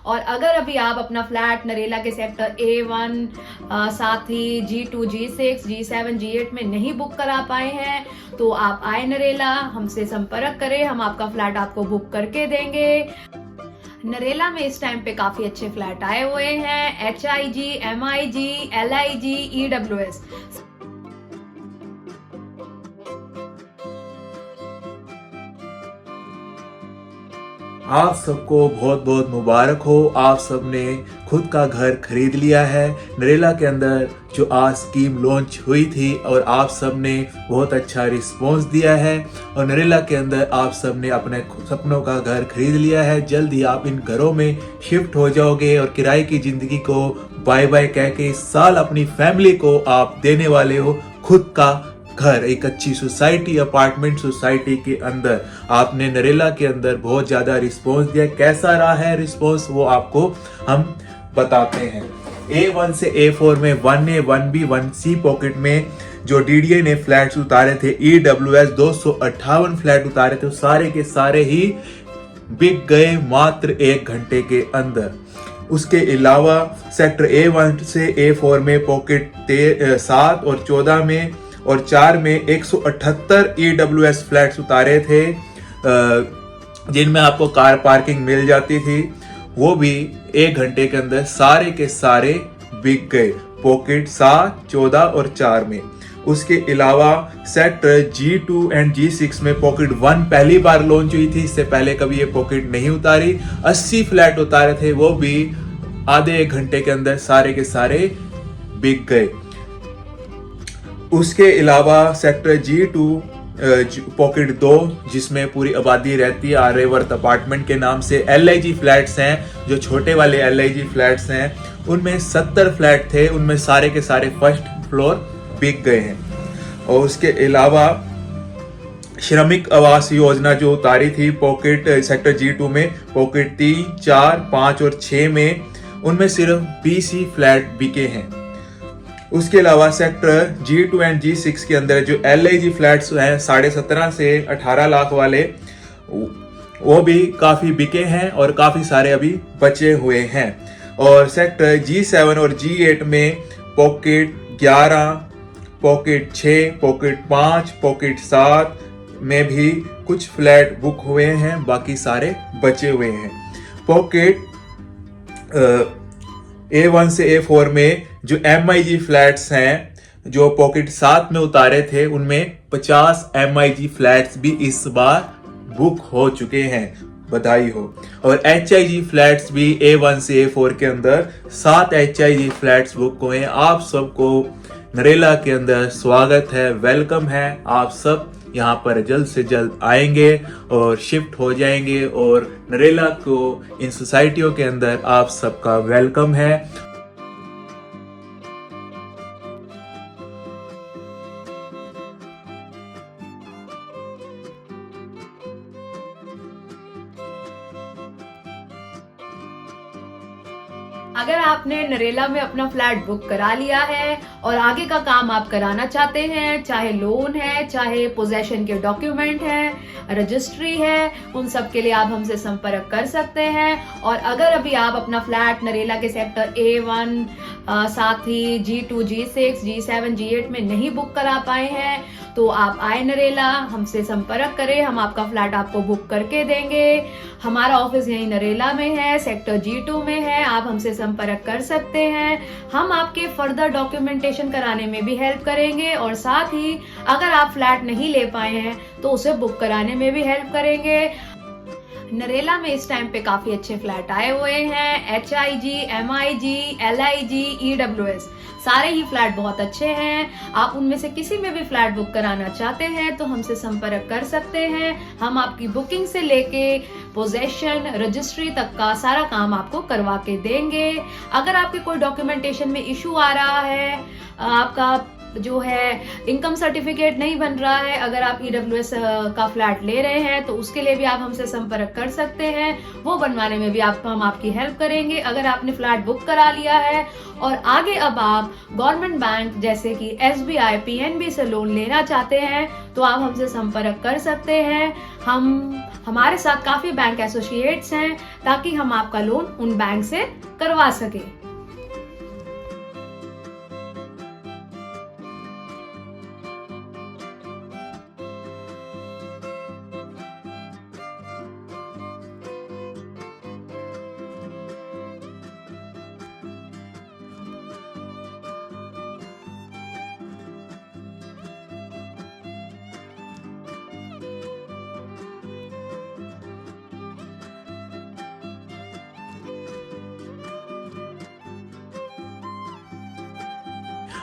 और अगर अभी आप अपना फ्लैट नरेला के सेक्टर A1 साथ ही G2, G6, G7, G8 में नहीं बुक करा पाए हैं तो आप आए नरेला, हमसे संपर्क करें, हम आपका फ्लैट आपको बुक करके देंगे। नरेला में इस टाइम पे काफी अच्छे फ्लैट आए हुए हैं, HIG, MIG, LIG, EWS। आप सबको बहुत बहुत मुबारक हो। आप सबने खुद का घर खरीद लिया है। नरेला के अंदर जो आज स्कीम लॉन्च हुई थी और आप सबने बहुत अच्छा रिस्पॉन्स दिया है और नरेला के अंदर आप सबने अपने सपनों का घर खरीद लिया है। जल्द ही आप इन घरों में शिफ्ट हो जाओगे और किराए की जिंदगी को बाय बाय कह के इस साल अपनी फैमिली को आप देने वाले हो खुद का घर, एक अच्छी सोसाइटी, अपार्टमेंट सोसाइटी के अंदर। आपने नरेला के अंदर बहुत ज्यादा रिस्पॉन्स दिया। कैसा रहा है रिस्पॉन्स वो आपको हम बताते हैं। A1 से A4 में 1A, 1B, 1C पॉकेट में जो DDA ने फ्लैट्स उतारे थे, EWS 258 फ्लैट उतारे थे, सारे के सारे ही बिक गए मात्र 1 घंटे के अंदर। उसके अलावा सेक्टर A1 से A4 में पॉकेट 7 और 14 में और 4 में 178 EWS फ्लैट्स उतारे थे जिनमें आपको कार पार्किंग मिल जाती थी। वो भी 1 घंटे के अंदर सारे के सारे बिक गए पॉकेट 7, 14 और 4 में। उसके अलावा सेक्टर G2 एंड G6 में पॉकेट 1 पहली बार लॉन्च हुई थी, इससे पहले कभी ये पॉकेट नहीं उतारी। 80 फ्लैट उतारे थे, वो भी आधे 1 घंटे के अंदर सारे के सारे बिक गए। उसके अलावा सेक्टर G2 पॉकेट 2 जिसमें पूरी आबादी रहती है, आर्यवर्त अपार्टमेंट के नाम से, LIG फ्लैट्स हैं जो छोटे वाले LIG फ्लैट्स हैं, उनमें 70 फ्लैट थे, उनमें सारे के सारे फर्स्ट फ्लोर बिक गए हैं। और उसके अलावा श्रमिक आवास योजना जो उतारी थी पॉकेट सेक्टर G2 में, पॉकेट 3, 4, 5 और 6 में, उनमें सिर्फ 20 ही फ्लैट बिके हैं। उसके अलावा सेक्टर G2 एंड G6 के अंदर जो LIG फ्लैट्स हैं 17.5 से 18 लाख वाले, वो भी काफी बिके हैं और काफी सारे अभी बचे हुए हैं। और सेक्टर G7 और G8 में पॉकेट 11, पॉकेट 6, पॉकेट 5, पॉकेट 7 में भी कुछ फ्लैट बुक हुए हैं, बाकी सारे बचे हुए हैं। पॉकेट A1 से A4 में जो MIG फ्लैट्स हैं जो पॉकेट 7 में उतारे थे, उनमें 50 MIG फ्लैट्स भी इस बार बुक हो चुके हैं, बधाई हो। और HIG फ्लैट्स भी A1 से A4 के अंदर 7 HIG फ्लैट्स बुक हुए हैं। आप सबको नरेला के अंदर स्वागत है, वेलकम है। आप सब यहाँ पर जल्द से जल्द आएंगे और शिफ्ट हो जाएंगे और नरेला को इन सोसाइटियों के अंदर आप सबका वेलकम है। अगर आपने नरेला में अपना फ्लैट बुक करा लिया है और आगे का काम आप कराना चाहते हैं, चाहे लोन है, चाहे पोजेशन के डॉक्यूमेंट है, रजिस्ट्री है, उन सब के लिए आप हमसे संपर्क कर सकते हैं। और अगर अभी आप अपना फ्लैट नरेला के सेक्टर A1 साथ ही G2, G6, G7, G8 में नहीं बुक करा पाए हैं तो आप आए नरेला, हमसे संपर्क करें, हम आपका फ्लैट आपको बुक करके देंगे। हमारा ऑफिस यहीं नरेला में है, सेक्टर G2 में है, आप हमसे संपर्क कर सकते हैं। हम आपके फर्दर डॉक्यूमेंटेशन कराने में भी हेल्प करेंगे और साथ ही अगर आप फ्लैट नहीं ले पाए हैं तो उसे बुक कराने में भी हेल्प करेंगे। नरेला में इस टाइम पे काफी अच्छे फ्लैट आए हुए हैं, HIG, MIG, LIG, EWS, सारे ही फ्लैट बहुत अच्छे हैं। आप उनमें से किसी में भी फ्लैट बुक कराना चाहते हैं तो हमसे संपर्क कर सकते हैं। हम आपकी बुकिंग से लेके पोजेशन, रजिस्ट्री तक का सारा काम आपको करवा के देंगे। अगर आपके कोई डॉक्यूमेंटेशन में इशू आ रहा है, आपका जो है इनकम सर्टिफिकेट नहीं बन रहा है, अगर आप EWS का फ्लैट ले रहे हैं तो उसके लिए भी आप हमसे संपर्क कर सकते हैं, वो बनवाने में भी हम आपकी हेल्प करेंगे। अगर आपने फ्लैट बुक करा लिया है और आगे अब आप गवर्नमेंट बैंक जैसे कि SBI, PNB से लोन लेना चाहते हैं तो आप हमसे संपर्क कर सकते हैं। हम हमारे साथ काफी बैंक एसोसिएट्स हैं ताकि हम आपका लोन उन बैंक से करवा सकें।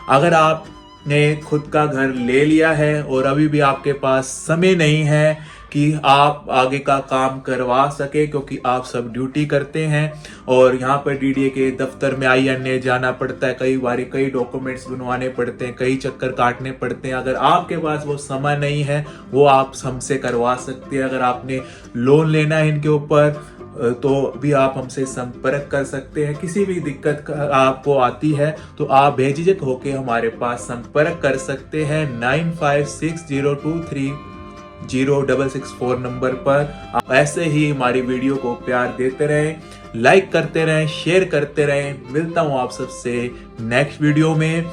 अगर आपने खुद का घर ले लिया है और अभी भी आपके पास समय नहीं है कि आप आगे का काम करवा सके क्योंकि आप सब ड्यूटी करते हैं और यहाँ पर डीडीए के दफ्तर में INA जाना पड़ता है, कई बार कई डॉक्यूमेंट्स बनवाने पड़ते हैं, कई चक्कर काटने पड़ते हैं। अगर आपके पास वो समय नहीं है वो आप हमसे करवा सकते हैं। अगर आपने लोन लेना है इनके ऊपर तो भी आप हमसे संपर्क कर सकते हैं। किसी भी दिक्कत आपको आती है तो आप बेझिझक होकर हमारे पास संपर्क कर सकते हैं 9560230664 नंबर पर। आप ऐसे ही हमारी वीडियो को प्यार देते रहें, लाइक करते रहें, शेयर करते रहें। मिलता हूं आप सबसे नेक्स्ट वीडियो में।